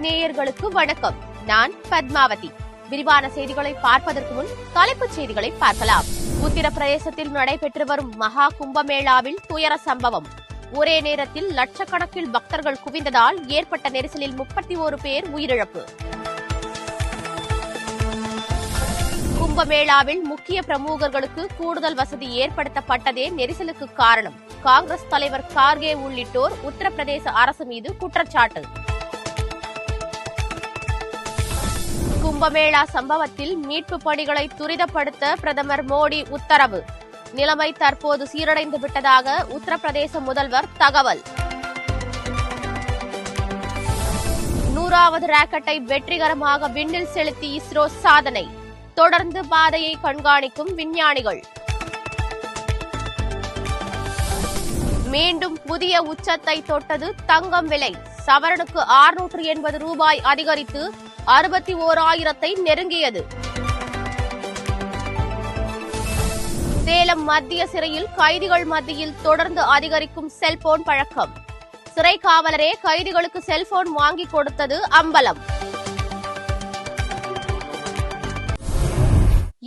நேயர்களுக்கு வணக்கம். நான் பத்மாவதி. விரிவான செய்திகளை பார்ப்பதற்கு முன் தலைப்புச் செய்திகளை பார்க்கலாம். உத்தரப்பிரதேசத்தில் நடைபெற்று வரும் மகா கும்பமேளாவில் துயர சம்பவம். ஒரே நேரத்தில் லட்சக்கணக்கில் பக்தர்கள் குவிந்ததால் ஏற்பட்ட நெரிசலில் 31 பேர் உயிரிழப்பு. கும்பமேளாவில் முக்கிய பிரமுகர்களுக்கு கூடுதல் வசதி ஏற்படுத்தப்பட்டதே நெரிசலுக்கு காரணம். காங்கிரஸ் தலைவர் கார்கே உள்ளிட்டோர் உத்தரப்பிரதேச அரசு மீது குற்றச்சாட்டு. கும்பமேளா சம்பவத்தில் மீட்பு பணிகளை துரிதப்படுத்த பிரதமர் மோடி உத்தரவு. நிலைமை தற்போது சீரடைந்து விட்டதாக உத்தரப்பிரதேச முதல்வர் தகவல். 100வது ராக்கெட்டை வெற்றிகரமாக விண்ணில் செலுத்தி இஸ்ரோ சாதனை. தொடர்ந்து பாதையை கண்காணிக்கும் விஞ்ஞானிகள். மீண்டும் புதிய உச்சத்தை தொட்டது தங்கம் விலை. சவரனுக்கு 680 ரூபாய் அதிகரித்து 61,000 நெருங்கியது. சேலம் மத்திய சிறையில் கைதிகள் மத்தியில் தொடர்ந்து அதிகரிக்கும் செல்போன் பழக்கம். சிறை காவலரே கைதிகளுக்கு செல்போன் வாங்கி கொடுத்தது அம்பலம்.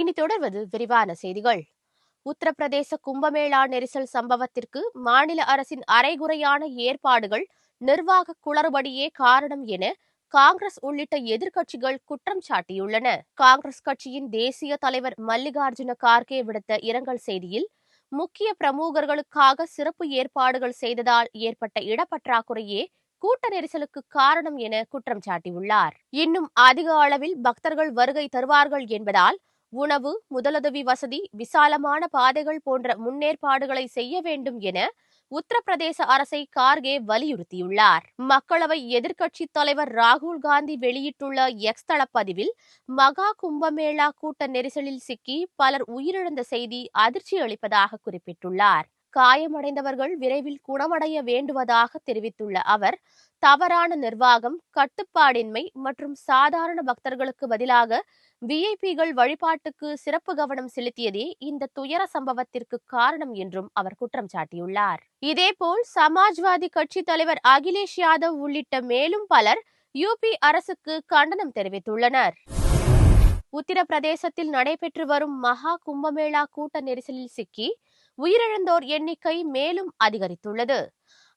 இனி தொடர்வது விரிவான செய்திகள். உத்தரப்பிரதேச கும்பமேளா நெரிசல் சம்பவத்திற்கு மாநில அரசின் அரைகுறையான ஏற்பாடுகள், நிர்வாக குளறுபடியே காரணம் என காங்கிரஸ் உள்ளிட்ட எதிர்க்கட்சிகள் குற்றம் சாட்டியுள்ளன. காங்கிரஸ் கட்சியின் தேசிய தலைவர் மல்லிகார்ஜுன கார்கே விடுத்த இரங்கல் செய்தியில், முக்கிய பிரமுகர்களுக்காக சிறப்பு ஏற்பாடுகள் செய்ததால் ஏற்பட்ட இடப்பற்றாக்குறையே கூட்ட நெரிசலுக்கு காரணம் என குற்றம் சாட்டியுள்ளார். இன்னும் அதிக அளவில் பக்தர்கள் வருகை தருவார்கள் என்பதால் உணவு, முதலுதவி வசதி, விசாலமான பாதைகள் போன்ற முன்னேற்பாடுகளை செய்ய வேண்டும் என உத்தரப்பிரதேச அரசை கார்கே வலியுறுத்தியுள்ளார். மக்களவை எதிர்க்கட்சித் தலைவர் ராகுல் காந்தி வெளியிட்டுள்ள எக்ஸ் தளப்பதிவில், மகா கும்பமேளா கூட்ட நெரிசலில் சிக்கி பலர் உயிரிழந்த செய்தி அதிர்ச்சி அளிப்பதாக குறிப்பிட்டுள்ளார். காயமடைந்தவர்கள் விரைவில் குணமடைய வேண்டுவதாக தெரிவித்துள்ள அவர், தவறான நிர்வாகம், கட்டுப்பாடின்மை மற்றும் சாதாரண பக்தர்களுக்கு பதிலாக விஐபிகள் வழிபாட்டுக்கு சிறப்பு கவனம் செலுத்தியதே இந்த துயர சம்பவத்திற்கு காரணம் என்றும் அவர் குற்றம் சாட்டியுள்ளார். இதேபோல் சமாஜ்வாதி கட்சி தலைவர் அகிலேஷ் யாதவ் உள்ளிட்ட மேலும் பலர் யூபி அரசுக்கு கண்டனம் தெரிவித்துள்ளனர். உத்தரப்பிரதேசத்தில் நடைபெற்று வரும் மகா கும்பமேளா கூட்ட நெரிசலில் சிக்கி உயிரிழந்தோர் எண்ணிக்கை மேலும் அதிகரித்துள்ளது.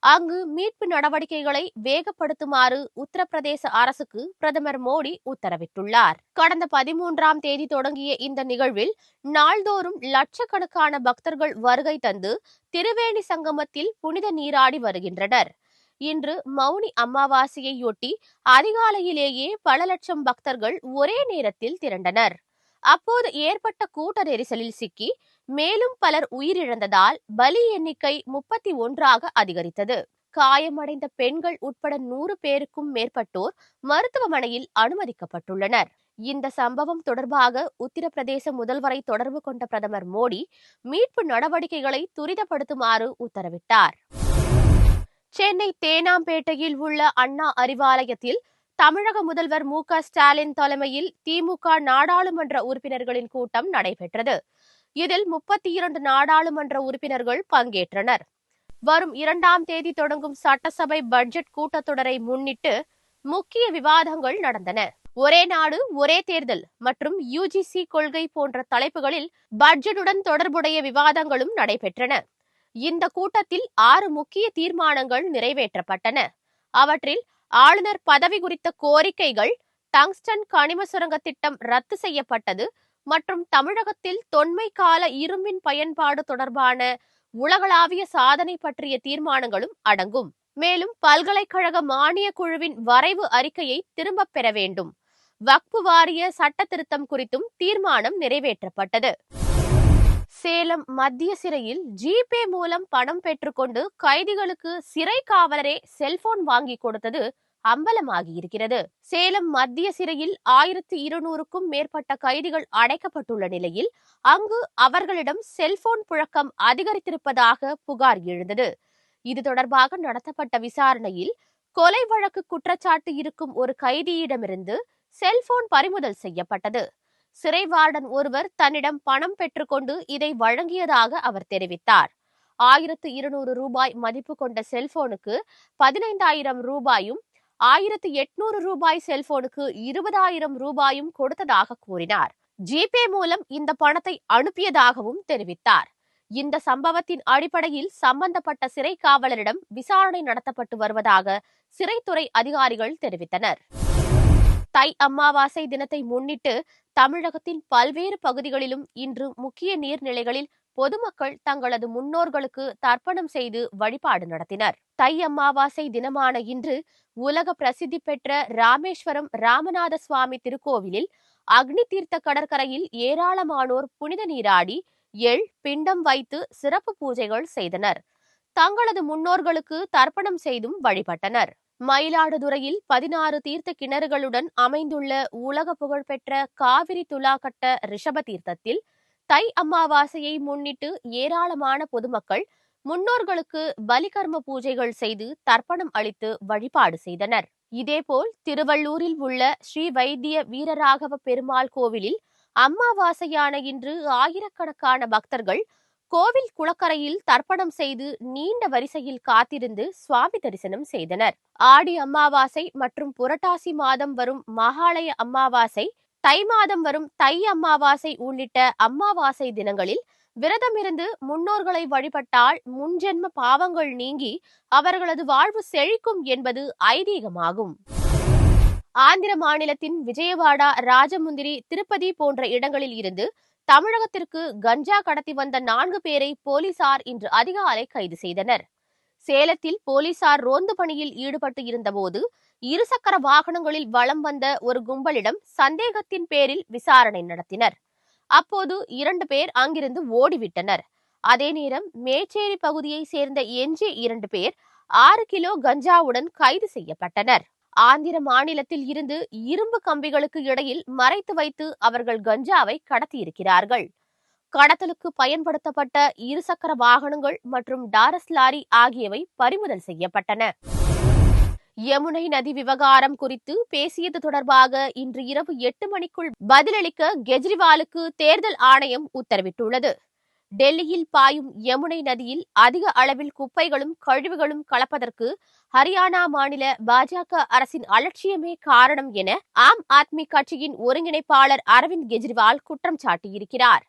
அங்கு மீட்பு நடவடிக்கைகளை வேகப்படுத்துமாறு உத்தரப்பிரதேச அரசுக்கு பிரதமர் மோடி உத்தரவிட்டுள்ளார். கடந்த 13ஆம் தேதி தொடங்கிய இந்த நிகழ்வில் நாள்தோறும் லட்சக்கணக்கான பக்தர்கள் வருகை தந்து திரிவேணி சங்கமத்தில் புனித நீராடி வருகின்றனர். இன்று மௌனி அமாவாசையையொட்டி அதிகாலையிலேயே பல லட்சம் பக்தர்கள் ஒரே நேரத்தில் திரண்டனர். அப்போது ஏற்பட்ட கூட்ட நெரிசலில் சிக்கி மேலும் பலர் உயிரிழந்ததால் பலி எண்ணிக்கை 31ஆக அதிகரித்தது. காயமடைந்த பெண்கள் உட்பட 100 பேருக்கும் மேற்பட்டோர் மருத்துவமனையில் அனுமதிக்கப்பட்டுள்ளனர். இந்த சம்பவம் தொடர்பாக உத்தரப்பிரதேச முதல்வரை தொடர்பு கொண்ட பிரதமர் மோடி மீட்பு நடவடிக்கைகளை துரிதப்படுத்துமாறு உத்தரவிட்டார். சென்னை தேனாம்பேட்டையில் உள்ள அண்ணா அறிவாலயத்தில் தமிழக முதல்வர் மு.க. ஸ்டாலின் தலைமையில் திமுக நாடாளுமன்ற உறுப்பினர்களின் கூட்டம் நடைபெற்றது. இதில் 32 நாடாளுமன்ற உறுப்பினர்கள் பங்கேற்றனர். வரும் 2ஆம் தேதி தொடங்கும் சட்டசபை பட்ஜெட் கூட்டத்தொடரை முன்னிட்டு முக்கிய விவாதங்கள் நடந்தன. ஒரே நாடு ஒரே தேர்தல் மற்றும் யுஜிசி கொள்கை போன்ற தலைப்புகளில் பட்ஜெட்டுடன் தொடர்புடைய விவாதங்களும் நடைபெற்றன. இந்த கூட்டத்தில் 6 முக்கிய தீர்மானங்கள் நிறைவேற்றப்பட்டன. அவற்றில் ஆளுநர் பதவி குறித்த கோரிக்கைகள், டங்ஸ்டன் கனிம சுரங்க திட்டம் ரத்து செய்யப்பட்டது மற்றும் தமிழகத்தில் தொன்மை கால இரும்பின் பயன்பாடு தொடர்பான உலகளாவிய சாதனை பற்றிய தீர்மானங்களும் அடங்கும். மேலும் பல்கலைக்கழக மானிய குழுவின் வரைவு அறிக்கையை திரும்பப் பெற வேண்டும், வக்ஃபு வாரிய சட்ட திருத்தம் குறித்தும் தீர்மானம் நிறைவேற்றப்பட்டது. சேலம் மத்திய சிறையில் ஜிபே மூலம் பணம் பெற்றுக்கொண்டு கைதிகளுக்கு சிறை காவலரே செல்போன் வாங்கி கொடுத்தது அம்பலமாகியிருக்கிறது. சேலம் மத்திய சிறையில் 1200க்கும் மேற்பட்ட கைதிகள் அடைக்கப்பட்டுள்ள நிலையில் அங்கு அவர்களிடம் செல்போன் புழக்கம் அதிகரித்திருப்பதாக புகார் எழுந்தது. இது தொடர்பாக நடத்தப்பட்ட விசாரணையில் கொலை வழக்கு குற்றச்சாட்டு இருக்கும் ஒரு கைதியிடமிருந்து செல்போன் பறிமுதல் செய்யப்பட்டது. சிறை வார்டன் ஒருவர் தன்னிடம் பணம் பெற்றுக்கொண்டு இதை வழங்கியதாக அவர் தெரிவித்தார். 1200 ரூபாய் மதிப்பு கொண்ட செல்போனுக்கு 15,000 ரூபாயும் ரூபாய் செல்போனுக்கு 20,000 ரூபாயும் கொடுத்ததாக கூறினார். ஜிபே மூலம் இந்த பணத்தை அனுப்பியதாகவும் தெரிவித்தார். இந்த சம்பவத்தின் அடிப்படையில் சம்பந்தப்பட்ட சிறை காவலரிடம் விசாரணை நடத்தப்பட்டு வருவதாக சிறைத்துறை அதிகாரிகள் தெரிவித்தனர். தை அமாவாசை தினத்தை முன்னிட்டு தமிழகத்தின் பல்வேறு பகுதிகளிலும் இன்று முக்கிய நீர்நிலைகளில் பொதுமக்கள் தங்களது முன்னோர்களுக்கு தர்ப்பணம் செய்து வழிபாடு நடத்தினர். தை அமாவாசை தினமான இன்று உலக பிரசித்தி பெற்ற ராமேஸ்வரம் ராமநாத சுவாமி திருக்கோவிலில் அக்னி தீர்த்த கடற்கரையில் ஏராளமானோர் புனித நீராடி பிண்டம் வைத்து சிறப்பு பூஜைகள் செய்தனர். தங்களது முன்னோர்களுக்கு தர்ப்பணம் செய்தும் வழிபட்டனர். மயிலாடுதுறையில் 16 தீர்த்த கிணறுகளுடன் அமைந்துள்ள உலக புகழ்பெற்ற காவிரி துலாக்கட்ட ரிஷப தீர்த்தத்தில் தை அமாவாசையை முன்னிட்டு ஏராளமான பொதுமக்கள் முன்னோர்களுக்கு பலிகர்ம பூஜைகள் செய்து தர்ப்பணம் அளித்து வழிபாடு செய்தனர். இதேபோல் திருவள்ளூரில் உள்ள ஸ்ரீ வைத்திய வீரராகவ பெருமாள் கோவிலில் அமாவாசையான இன்று ஆயிரக்கணக்கான பக்தர்கள் கோவில் குளக்கரையில் தர்ப்பணம் செய்து நீண்ட வரிசையில் காத்திருந்து சுவாமி தரிசனம் செய்தனர். ஆடி அமாவாசை மற்றும் புரட்டாசி மாதம் வரும் மகாலய அமாவாசை, தை மாதம் வரும் தை அமாவாசை உள்ளிட்ட அமாவாசை தினங்களில் விரதமிருந்து முன்னோர்களை வழிபட்டால் முன்ஜென்ம பாவங்கள் நீங்கி அவர்களது வாழ்வு செழிக்கும் என்பது ஐதீகமாகும். ஆந்திர மாநிலத்தின் விஜயவாடா, ராஜமுந்திரி, திருப்பதி போன்ற இடங்களில் இருந்து தமிழகத்திற்கு கஞ்சா கடத்தி வந்த 4 பேரை போலீசார் இன்று அதிகாலை கைது செய்தனர். சேலத்தில் போலீசார் ரோந்து பணியில் ஈடுபட்டு இருந்தபோது இருசக்கர வாகனங்களில் வலம் வந்த ஒரு கும்பலிடம் சந்தேகத்தின் பேரில் விசாரணை நடத்தினர். அப்போது 2 பேர் அங்கிருந்து ஓடிவிட்டனர். அதே நேரம் மேச்சேரி பகுதியை சேர்ந்த எஞ்சிய 2 பேர் 6 கிலோ கஞ்சாவுடன் கைது செய்யப்பட்டனர். ஆந்திர மாநிலத்தில் இருந்து இரும்பு கம்பிகளுக்கு இடையில் மறைத்து வைத்து அவர்கள் கஞ்சாவை கடத்தியிருக்கிறார்கள். கடத்தலுக்கு பயன்படுத்தப்பட்ட இருசக்கர வாகனங்கள் மற்றும் டாரஸ் லாரி ஆகியவை பறிமுதல் செய்யப்பட்டன. யமுனை நதி விவகாரம் குறித்து பேசியது தொடர்பாக இன்று இரவு 8 மணிக்குள் பதிலளிக்க கெஜ்ரிவாலுக்கு தேர்தல் ஆணையம் உத்தரவிட்டுள்ளது. டெல்லியில் பாயும் யமுனை நதியில் அதிக அளவில் குப்பைகளும் கழிவுகளும் கலப்பதற்கு ஹரியானா மாநில பாஜக அரசின் அலட்சியமே காரணம் என ஆம் ஆத்மி கட்சியின் ஒருங்கிணைப்பாளர் அரவிந்த் கெஜ்ரிவால் குற்றம் சாட்டியிருக்கிறார்.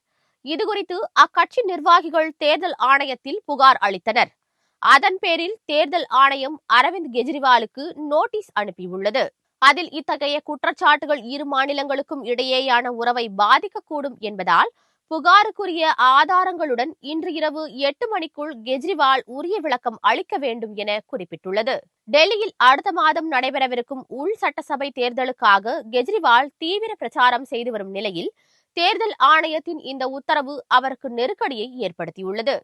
இதுகுறித்து அக்கட்சி நிர்வாகிகள் தேர்தல் ஆணையத்தில் புகார் அளித்தனர். அதன் பேரில் தேர்தல் ஆணையம் அரவிந்த் கெஜ்ரிவாலுக்கு நோட்டீஸ் அனுப்பியுள்ளது. அதில் இத்தகைய குற்றச்சாட்டுகள் இரு மாநிலங்களுக்கும் இடையேயான உறவை பாதிக்கக்கூடும் என்பதால் புகாருக்குரிய ஆதாரங்களுடன் இன்று இரவு 8 மணிக்குள் கெஜ்ரிவால் உரிய விளக்கம் அளிக்க வேண்டும் என குறிப்பிட்டுள்ளது. டெல்லியில் அடுத்த மாதம் நடைபெறவிருக்கும் உள் சட்டசபை தேர்தலுக்காக கெஜ்ரிவால் தீவிர பிரச்சாரம் செய்து வரும் நிலையில் தேர்தல் ஆணையத்தின் இந்த உத்தரவு அவருக்கு நெருக்கடியை ஏற்படுத்தியுள்ளது.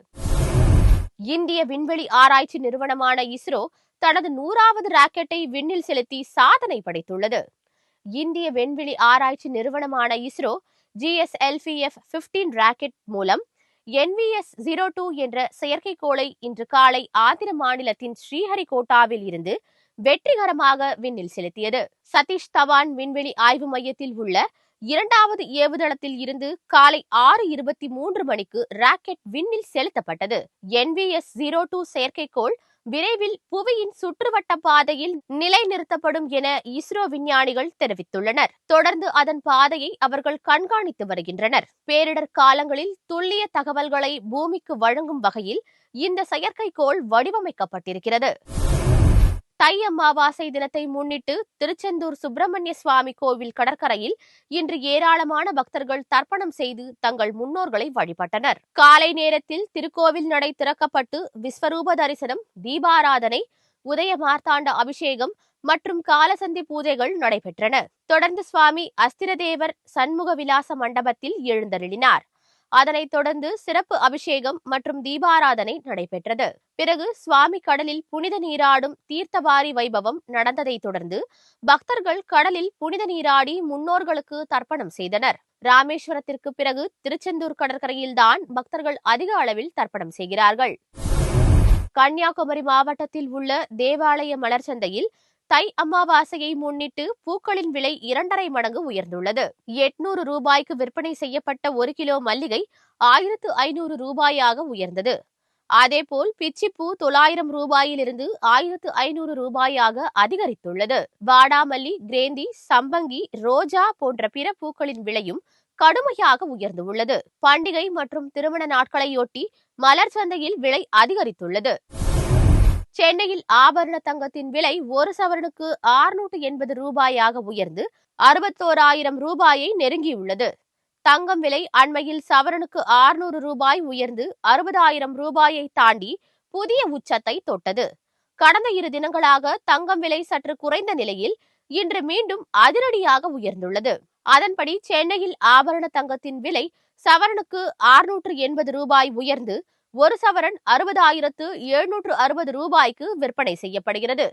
இந்திய விண்வெளி ஆராய்ச்சி நிறுவனமான இஸ்ரோ தனது 100வது ராக்கெட்டை விண்ணில் செலுத்தி சாதனை படைத்துள்ளது. இந்திய விண்வெளி ஆராய்ச்சி நிறுவனமான இஸ்ரோ GSLV-F-15 ராக்கெட் மூலம் NVS-02 என்ற செயற்கைக்கோளை இன்று காலை ஆந்திர மாநிலத்தின் ஸ்ரீஹரிகோட்டாவில் இருந்து வெற்றிகரமாக விண்ணில் செலுத்தியது. சதீஷ் தவான் விண்வெளி ஆய்வு மையத்தில் உள்ள 2வது ஏவுதளத்தில் இருந்து காலை 6:23 மணிக்கு ராக்கெட் விண்ணில் செலுத்தப்பட்டது. NVS-02 செயற்கைக்கோள் விரைவில் புவியின் சுற்றுவட்ட பாதையில் நிலைநிறுத்தப்படும் என இஸ்ரோ விஞ்ஞானிகள் தெரிவித்துள்ளனர். தொடர்ந்து அதன் பாதையை அவர்கள் கண்காணித்து வருகின்றனர். பேரிடர் காலங்களில் துல்லிய தகவல்களை பூமிக்கு வழங்கும் வகையில் இந்த செயற்கைக்கோள் வடிவமைக்கப்பட்டிருக்கிறது. தை அமாவாசை தினத்தை முன்னிட்டு திருச்செந்தூர் சுப்பிரமணிய சுவாமி கோவில் கடற்கரையில் இன்று ஏராளமான பக்தர்கள் தர்ப்பணம் செய்து தங்கள் முன்னோர்களை வழிபட்டனர். காலை நேரத்தில் திருக்கோவில் நடை திறக்கப்பட்டு விஸ்வரூப தரிசனம், தீபாராதனை, உதய மார்த்தாண்ட அபிஷேகம் மற்றும் காலசந்தி பூஜைகள் நடைபெற்றன. தொடர்ந்து சுவாமி அஸ்திரதேவர் சண்முக விலாச மண்டபத்தில் எழுந்தருளினார். அதனைத் தொடர்ந்து சிறப்பு அபிஷேகம் மற்றும் தீபாராதனை நடைபெற்றது. பிறகு சுவாமி கடலில் புனித நீராடும் தீர்த்தவாரி வைபவம் நடந்ததை தொடர்ந்து பக்தர்கள் கடலில் புனித நீராடி முன்னோர்களுக்கு தர்ப்பணம் செய்தனர். ராமேஸ்வரத்திற்கு பிறகு திருச்செந்தூர் கடற்கரையில்தான் பக்தர்கள் அதிக அளவில் தர்ப்பணம் செய்கிறார்கள். கன்னியாகுமரி மாவட்டத்தில் உள்ள தேவாலய மலர் சந்தையில் தை அமாவாசையை முன்னிட்டு பூக்களின் விலை 2.5 மடங்கு உயர்ந்துள்ளது. 800 ரூபாய்க்கு விற்பனை செய்யப்பட்ட 1 கிலோ மல்லிகை 1500 ரூபாயாக உயர்ந்தது. அதேபோல் பிச்சிப்பூ 900 ரூபாயிலிருந்து 1500 ரூபாயாக அதிகரித்துள்ளது. வாடாமல்லி, கிரேந்தி, சம்பங்கி, ரோஜா போன்ற பிற பூக்களின் விலையும் கடுமையாக உயர்ந்துள்ளது. பண்டிகை மற்றும் திருமண நாட்களையொட்டி மலர் சந்தையில் விலை அதிகரித்துள்ளது. சென்னையில் ஆபரண தங்கத்தின் விலை ஒரு சவரனுக்கு 680 ரூபாயாக உயர்ந்து 61,000 ரூபாயை நெருங்கியுள்ளது. தங்கம் விலை அண்மையில் சவரனுக்கு 600 ரூபாய் உயர்ந்து 60,000 ரூபாயை தாண்டி புதிய உச்சத்தை தொட்டது. கடந்த 2 தினங்களாக தங்கம் விலை சற்று குறைந்த நிலையில் இன்று மீண்டும் அதிரடியாக உயர்ந்துள்ளது. அதன்படி சென்னையில் ஆபரண தங்கத்தின் விலை சவரனுக்கு 680 ரூபாய் உயர்ந்து ஒரு சவரன் 60,760 ரூபாய்க்கு விற்பனை செய்யப்படுகிறது.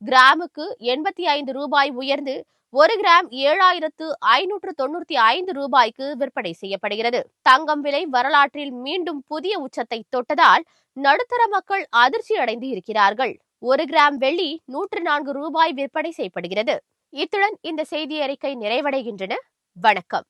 கிராமுக்கு 85 ரூபாய் உயர்ந்து 1 கிராம் 7,595 ரூபாய்க்கு விற்பனை செய்யப்படுகிறது. தங்கம் விலை வரலாற்றில் மீண்டும் புதிய உச்சத்தை தொட்டதால் நடுத்தர மக்கள் அதிர்ச்சி அடைந்து இருக்கிறார்கள். 1 கிராம் வெள்ளி 104 ரூபாய் விற்பனை செய்யப்படுகிறது. இத்துடன் இந்த செய்தி அறிக்கை நிறைவடைகின்றன. வணக்கம்.